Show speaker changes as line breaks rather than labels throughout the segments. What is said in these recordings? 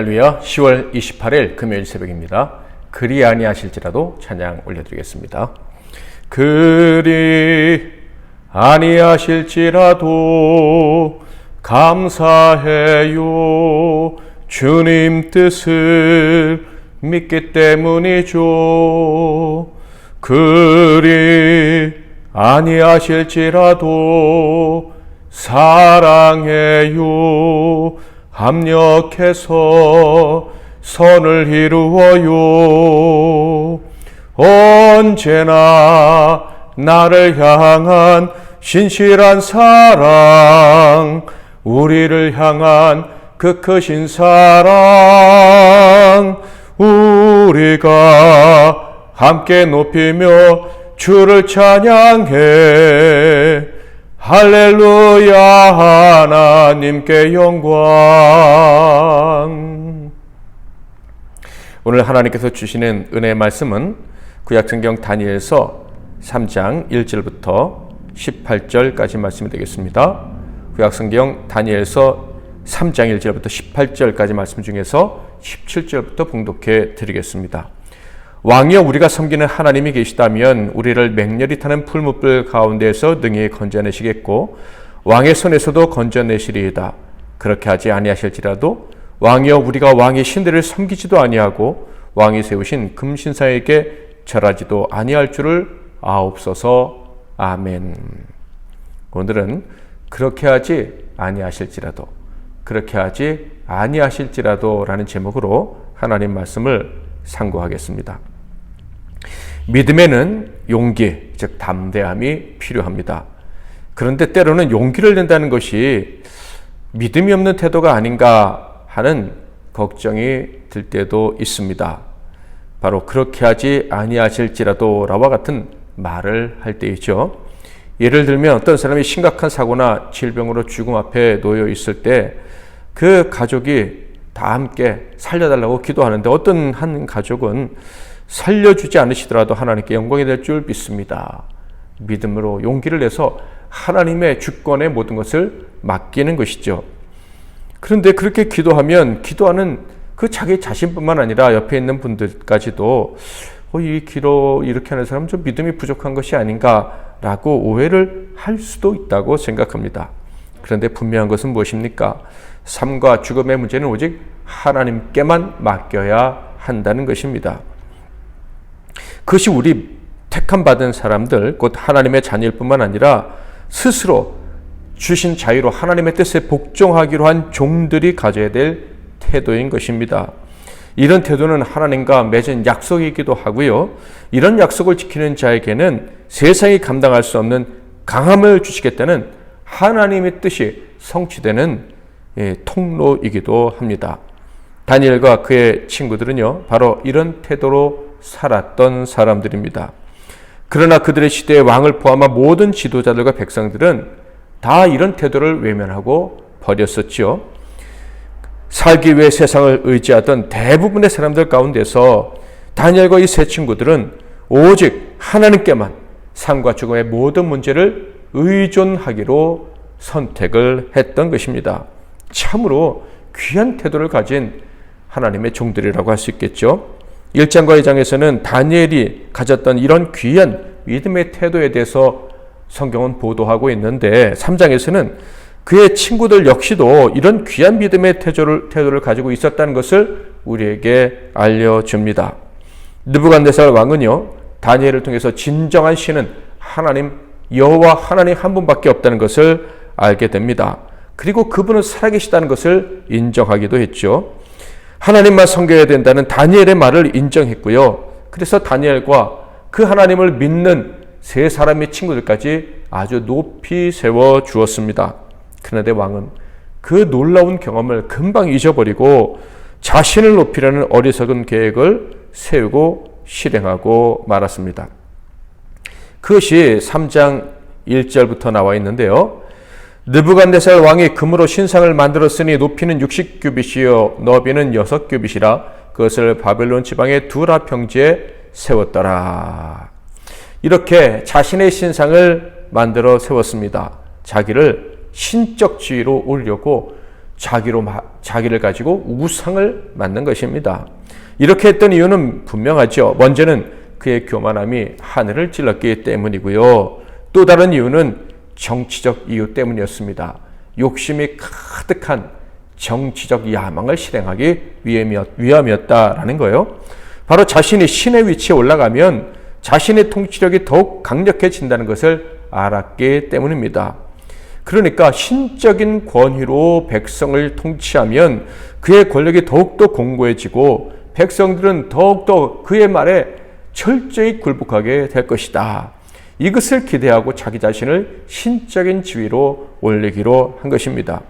할렐루야. 10월 28일 금요일 새벽입니다. 그리 아니하실지라도 찬양 올려드리겠습니다. 그리 아니하실지라도 감사해요. 주님 뜻을 믿기 때문이죠. 그리 아니하실지라도 사랑해요. 합력해서 선을 이루어요. 언제나 나를 향한 신실한 사랑, 우리를 향한 그 크신 사랑, 우리가 함께 높이며 주를 찬양해. 할렐루야. 하나님께 영광. 오늘 하나님께서 주시는 은혜의 말씀은 구약성경 다니엘서 3장 1절부터 18절까지 말씀이 되겠습니다. 구약성경 다니엘서 3장 1절부터 18절까지 말씀 중에서 17절부터 봉독해 드리겠습니다. 왕이여, 우리가 섬기는 하나님이 계시다면 우리를 맹렬히 타는 풀무불 가운데에서 능히 건져내시겠고 왕의 손에서도 건져내시리이다. 그렇게 하지 아니하실지라도 왕이여, 우리가 왕의 신들을 섬기지도 아니하고 왕이 세우신 금신사에게 절하지도 아니할 줄을 아옵소서. 아멘. 오늘은 그렇게 하지 아니하실지라도, 그렇게 하지 아니하실지라도 라는 제목으로 하나님 말씀을 상고하겠습니다. 믿음에는 용기, 즉 담대함이 필요합니다. 그런데 때로는 용기를 낸다는 것이 믿음이 없는 태도가 아닌가 하는 걱정이 들 때도 있습니다. 바로 그렇게 하지 아니하실지라도 라와 같은 말을 할 때이죠. 예를 들면 어떤 사람이 심각한 사고나 질병으로 죽음 앞에 놓여 있을 때 그 가족이 다 함께 살려달라고 기도하는데 어떤 한 가족은 살려주지 않으시더라도 하나님께 영광이 될 줄 믿습니다. 믿음으로 용기를 내서 하나님의 주권에 모든 것을 맡기는 것이죠. 그런데 그렇게 기도하면 기도하는 그 자기 자신뿐만 아니라 옆에 있는 분들까지도 이 기도 이렇게 하는 사람은 좀 믿음이 부족한 것이 아닌가라고 오해를 할 수도 있다고 생각합니다. 그런데 분명한 것은 무엇입니까? 삶과 죽음의 문제는 오직 하나님께만 맡겨야 한다는 것입니다. 그것이 우리 택함 받은 사람들, 곧 하나님의 자녀일 뿐만 아니라 스스로 주신 자유로 하나님의 뜻에 복종하기로 한 종들이 가져야 될 태도인 것입니다. 이런 태도는 하나님과 맺은 약속이기도 하고요. 이런 약속을 지키는 자에게는 세상이 감당할 수 없는 강함을 주시겠다는 하나님의 뜻이 성취되는 통로이기도 합니다. 다니엘과 그의 친구들은요, 바로 이런 태도로 살았던 사람들입니다. 그러나 그들의 시대의 왕을 포함한 모든 지도자들과 백성들은 다 이런 태도를 외면하고 버렸었지요. 살기 위해 세상을 의지하던 대부분의 사람들 가운데서 다니엘과 이 세 친구들은 오직 하나님께만 삶과 죽음의 모든 문제를 의존하기로 선택을 했던 것입니다. 참으로 귀한 태도를 가진 하나님의 종들이라고 할 수 있겠죠. 1장과 2장에서는 다니엘이 가졌던 이런 귀한 믿음의 태도에 대해서 성경은 보도하고 있는데 3장에서는 그의 친구들 역시도 이런 귀한 믿음의 태도를 가지고 있었다는 것을 우리에게 알려줍니다. 느부갓네살 왕은요, 다니엘을 통해서 진정한 신은 하나님 여호와 하나님 한 분밖에 없다는 것을 알게 됩니다. 그리고 그분은 살아계시다는 것을 인정하기도 했죠. 하나님만 섬겨야 된다는 다니엘의 말을 인정했고요. 그래서 다니엘과 그 하나님을 믿는 세 사람의 친구들까지 아주 높이 세워 주었습니다. 그런데 왕은 그 놀라운 경험을 금방 잊어버리고 자신을 높이려는 어리석은 계획을 세우고 실행하고 말았습니다. 그것이 3장 1절부터 나와 있는데요. 느부갓네살 왕이 금으로 신상을 만들었으니 높이는 60규빗이요 너비는 6규빗이라 그것을 바벨론 지방의 두라 평지에 세웠더라. 이렇게 자신의 신상을 만들어 세웠습니다. 자기를 신적 지위로 올려고 자기를 가지고 우상을 만든 것입니다. 이렇게 했던 이유는 분명하죠. 먼저는 그의 교만함이 하늘을 찔렀기 때문이고요. 또 다른 이유는 정치적 이유 때문이었습니다. 욕심이 가득한 정치적 야망을 실행하기 위함이었다라는 거예요. 바로 자신이 신의 위치에 올라가면 자신의 통치력이 더욱 강력해진다는 것을 알았기 때문입니다. 그러니까 신적인 권위로 백성을 통치하면 그의 권력이 더욱더 공고해지고 백성들은 더욱더 그의 말에 철저히 굴복하게 될 것이다. 이것을 기대하고 자기 자신을 신적인 지위로 올리기로 한 것입니다.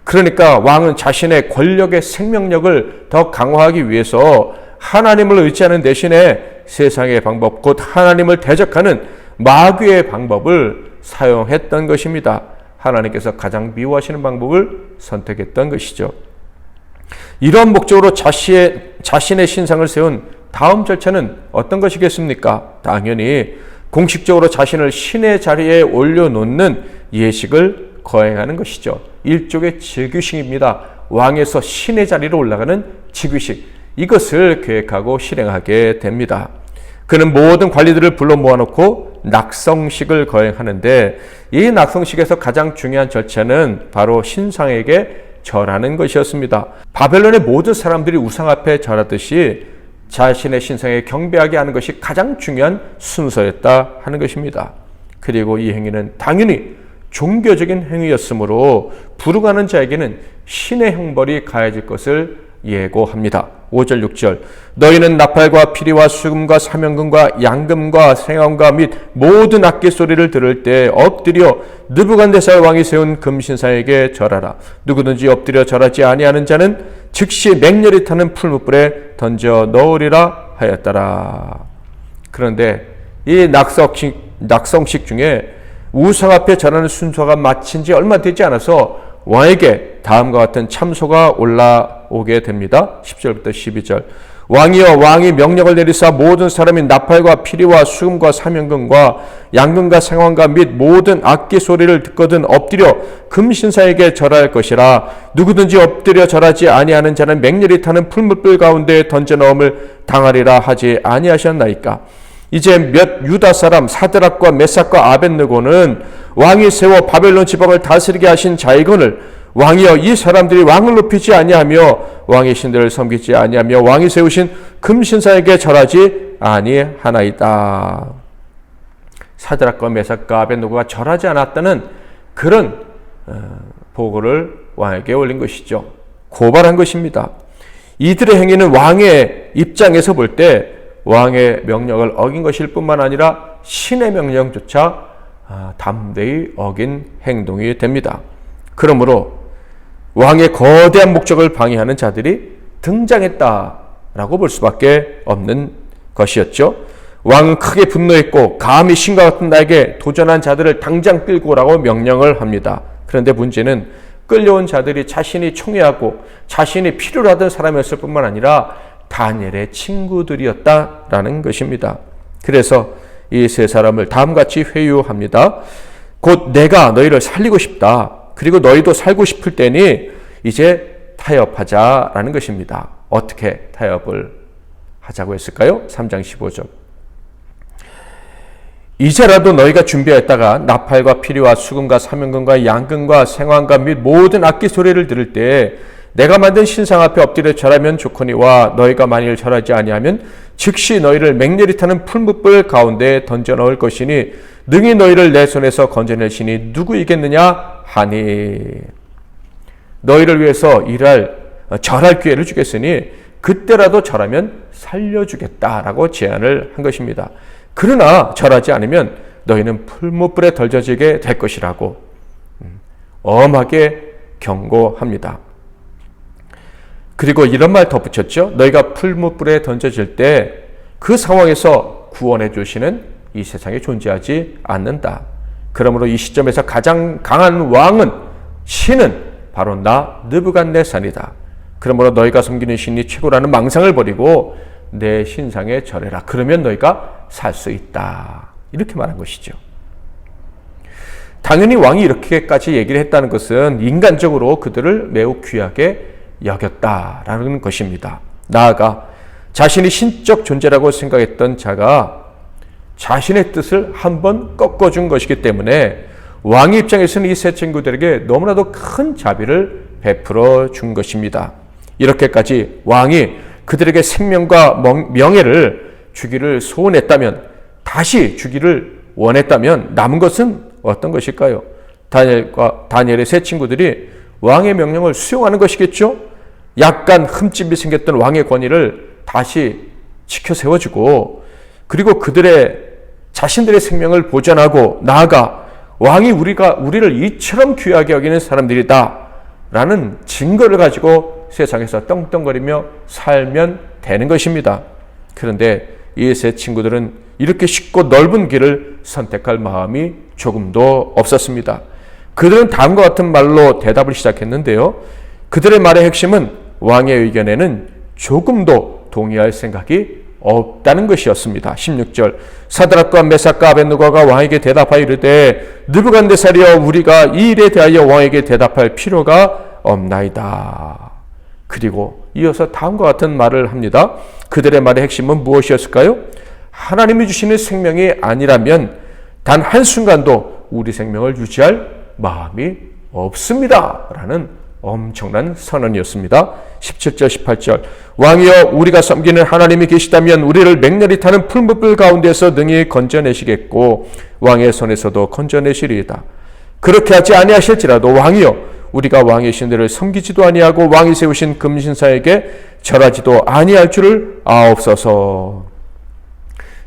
그러니까 왕은 자신의 권력의 생명력을 더 강화하기 위해서 하나님을 의지하는 대신에 세상의 방법, 곧 하나님을 대적하는 마귀의 방법을 사용했던 것입니다. 하나님께서 가장 미워하시는 방법을 선택했던 것이죠. 이러한 목적으로 자신의 신상을 세운 다음 절차는 어떤 것이겠습니까? 당연히 공식적으로 자신을 신의 자리에 올려놓는 예식을 거행하는 것이죠. 일종의 즉위식입니다. 왕에서 신의 자리로 올라가는 즉위식. 이것을 계획하고 실행하게 됩니다. 그는 모든 관리들을 불러 모아놓고 낙성식을 거행하는데 이 낙성식에서 가장 중요한 절차는 바로 신상에게 절하는 것이었습니다. 바벨론의 모든 사람들이 우상 앞에 절하듯이 자신의 신상에 경배하게 하는 것이 가장 중요한 순서였다 하는 것입니다. 그리고 이 행위는 당연히 종교적인 행위였으므로 부르가는 자에게는 신의 형벌이 가해질 것을 예고합니다. 5절 6절 너희는 나팔과 피리와 수금과 사면금과 양금과 생황과 및 모든 악기 소리를 들을 때 엎드려 느부갓네살 왕이 세운 금신상에게 절하라. 누구든지 엎드려 절하지 아니하는 자는 즉시 맹렬히 타는 풀무불에 던져 넣으리라 하였더라. 그런데 이 낙성식 중에 우상 앞에 절하는 순서가 마친 지 얼마 되지 않아서 왕에게 다음과 같은 참소가 올라오게 됩니다. 10절부터 12절 왕이여 왕이 명령을 내리사 모든 사람이 나팔과 피리와 수금과 사면금과 양금과 생황과 및 모든 악기 소리를 듣거든 엎드려 금신사에게 절할 것이라. 누구든지 엎드려 절하지 아니하는 자는 맹렬히 타는 풀무불 가운데 던져 넣음을 당하리라 하지 아니하셨나이까. 이제 몇 유다 사람 사드락과 메삭과 아벳느고는 왕이 세워 바벨론 지방을 다스리게 하신 자이거늘 왕이여 이 사람들이 왕을 높이지 아니하며 왕의 신들을 섬기지 아니하며 왕이 세우신 금신사에게 절하지 아니하나이다. 사드락과 메삭과 아벳느고가 절하지 않았다는 그런 보고를 왕에게 올린 것이죠. 고발한 것입니다. 이들의 행위는 왕의 입장에서 볼 때 왕의 명령을 어긴 것일 뿐만 아니라 신의 명령조차 담대히 어긴 행동이 됩니다. 그러므로 왕의 거대한 목적을 방해하는 자들이 등장했다라고 볼 수밖에 없는 것이었죠. 왕은 크게 분노했고 감히 신과 같은 나에게 도전한 자들을 당장 끌고 오라고 명령을 합니다. 그런데 문제는 끌려온 자들이 자신이 총애하고 자신이 필요로 하던 사람이었을 뿐만 아니라 다니엘의 친구들이었다라는 것입니다. 그래서 이 세 사람을 다음같이 회유합니다. 곧 내가 너희를 살리고 싶다. 그리고 너희도 살고 싶을 때니 이제 타협하자라는 것입니다. 어떻게 타협을 하자고 했을까요? 3장 15절 이제라도 너희가 준비했다가 나팔과 피리와 수금과 사면금과 양금과 생황과 및 모든 악기 소리를 들을 때 내가 만든 신상 앞에 엎드려 절하면 좋거니와 너희가 만일 절하지 아니하면 즉시 너희를 맹렬히 타는 풀무불 가운데 던져 넣을 것이니 능히 너희를 내 손에서 건져낼 신이 누구이겠느냐 하니. 너희를 위해서 절할 기회를 주겠으니 그때라도 절하면 살려주겠다라고 제안을 한 것입니다. 그러나 절하지 않으면 너희는 풀무불에 던져지게 될 것이라고 엄하게 경고합니다. 그리고 이런 말 덧붙였죠. 너희가 풀무불에 던져질 때 그 상황에서 구원해 주시는 이 세상에 존재하지 않는다. 그러므로 이 시점에서 가장 강한 왕은 신은 바로 나 느부갓네살이다. 그러므로 너희가 섬기는 신이 최고라는 망상을 버리고 내 신상에 절해라. 그러면 너희가 살 수 있다. 이렇게 말한 것이죠. 당연히 왕이 이렇게까지 얘기를 했다는 것은 인간적으로 그들을 매우 귀하게 여겼다라는 것입니다. 나아가 자신이 신적 존재라고 생각했던 자가 자신의 뜻을 한번 꺾어준 것이기 때문에 왕의 입장에서는 이 세 친구들에게 너무나도 큰 자비를 베풀어 준 것입니다. 이렇게까지 왕이 그들에게 생명과 명예를 주기를 소원했다면, 다시 주기를 원했다면 남은 것은 어떤 것일까요? 다니엘의 세 친구들이 왕의 명령을 수용하는 것이겠죠? 약간 흠집이 생겼던 왕의 권위를 다시 지켜 세워주고, 그리고 자신들의 생명을 보존하고, 나아가 왕이 우리를 이처럼 귀하게 여기는 사람들이다 라는 증거를 가지고 세상에서 떵떵거리며 살면 되는 것입니다. 그런데 이 세 친구들은 이렇게 쉽고 넓은 길을 선택할 마음이 조금도 없었습니다. 그들은 다음과 같은 말로 대답을 시작했는데요. 그들의 말의 핵심은 왕의 의견에는 조금도 동의할 생각이 없다는 것이었습니다. 16절, 사드락과 메삭과 아벳느고가 왕에게 대답하여 이르되 느부갓네살이여, 우리가 이 일에 대하여 왕에게 대답할 필요가 없나이다. 그리고 이어서 다음과 같은 말을 합니다. 그들의 말의 핵심은 무엇이었을까요? 하나님이 주시는 생명이 아니라면 단 한순간도 우리 생명을 유지할 마음이 없습니다 라는 엄청난 선언이었습니다. 17절 18절, 왕이여, 우리가 섬기는 하나님이 계시다면 우리를 맹렬히 타는 풀무불 가운데서 능히 건져내시겠고 왕의 손에서도 건져내시리이다. 그렇게 하지 아니하실지라도 왕이여, 우리가 왕의 신들을 섬기지도 아니하고 왕이 세우신 금신사에게 절하지도 아니할 줄을 아옵소서.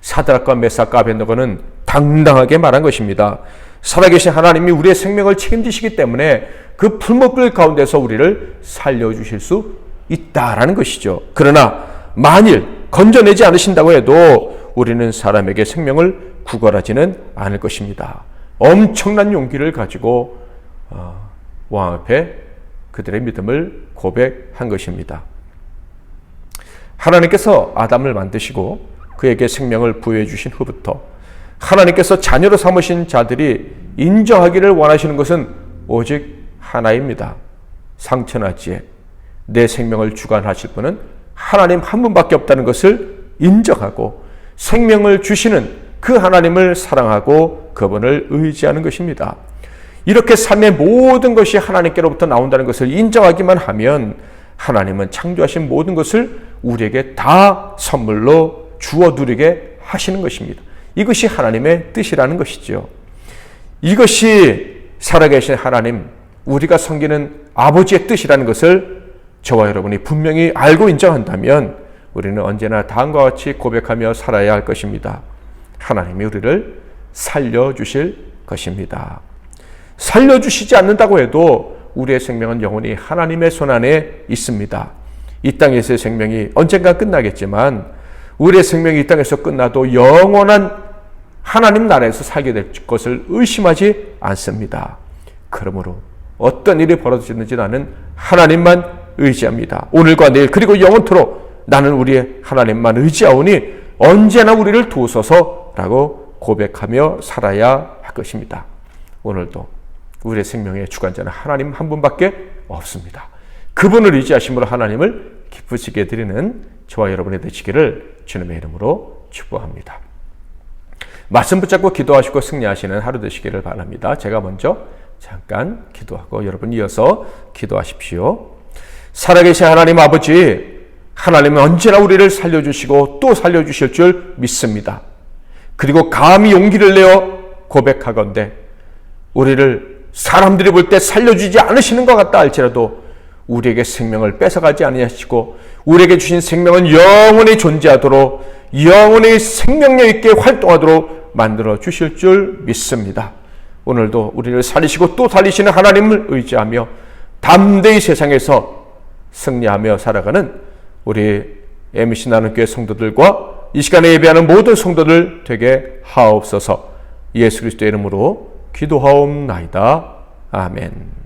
사드락과 메삭과 아벳느고는 당당하게 말한 것입니다. 살아계신 하나님이 우리의 생명을 책임지시기 때문에 그 풀무불 가운데서 우리를 살려주실 수 있다라는 것이죠. 그러나 만일 건져내지 않으신다고 해도 우리는 사람에게 생명을 구걸하지는 않을 것입니다. 엄청난 용기를 가지고 왕 앞에 그들의 믿음을 고백한 것입니다. 하나님께서 아담을 만드시고 그에게 생명을 부여해 주신 후부터 하나님께서 자녀로 삼으신 자들이 인정하기를 원하시는 것은 오직 하나입니다. 상천하지에 내 생명을 주관하실 분은 하나님 한 분밖에 없다는 것을 인정하고 생명을 주시는 그 하나님을 사랑하고 그분을 의지하는 것입니다. 이렇게 삶의 모든 것이 하나님께로부터 나온다는 것을 인정하기만 하면 하나님은 창조하신 모든 것을 우리에게 다 선물로 주어 누리게 하시는 것입니다. 이것이 하나님의 뜻이라는 것이죠. 이것이 살아계신 하나님, 우리가 섬기는 아버지의 뜻이라는 것을 저와 여러분이 분명히 알고 인정한다면 우리는 언제나 다음과 같이 고백하며 살아야 할 것입니다. 하나님이 우리를 살려주실 것입니다. 살려주시지 않는다고 해도 우리의 생명은 영원히 하나님의 손 안에 있습니다. 이 땅에서의 생명이 언젠가 끝나겠지만 우리의 생명이 이 땅에서 끝나도 영원한 하나님 나라에서 살게 될 것을 의심하지 않습니다. 그러므로 어떤 일이 벌어지는지 나는 하나님만 의지합니다. 오늘과 내일 그리고 영원토록 나는 우리의 하나님만 의지하오니 언제나 우리를 도우소서라고 고백하며 살아야 할 것입니다. 오늘도 우리의 생명의 주관자는 하나님 한 분밖에 없습니다. 그분을 의지하심으로 하나님을 기쁘시게 드리는 저와 여러분이 되시기를 주님의 이름으로 축복합니다. 말씀 붙잡고 기도하시고 승리하시는 하루 되시기를 바랍니다. 제가 먼저 잠깐 기도하고 여러분 이어서 기도하십시오. 살아계신 하나님 아버지, 하나님은 언제나 우리를 살려주시고 또 살려주실 줄 믿습니다. 그리고 감히 용기를 내어 고백하건대 우리를 사람들이 볼 때 살려주지 않으시는 것 같다 할지라도 우리에게 생명을 뺏어가지 아니하시고 우리에게 주신 생명은 영원히 존재하도록 영원히 생명력 있게 활동하도록 만들어 주실 줄 믿습니다. 오늘도 우리를 살리시고 또 살리시는 하나님을 의지하며 담대히 세상에서 승리하며 살아가는 우리 MC 나눔교회 성도들과 이 시간에 예배하는 모든 성도들 되게 하옵소서. 예수 그리스도의 이름으로 기도하옵나이다. 아멘.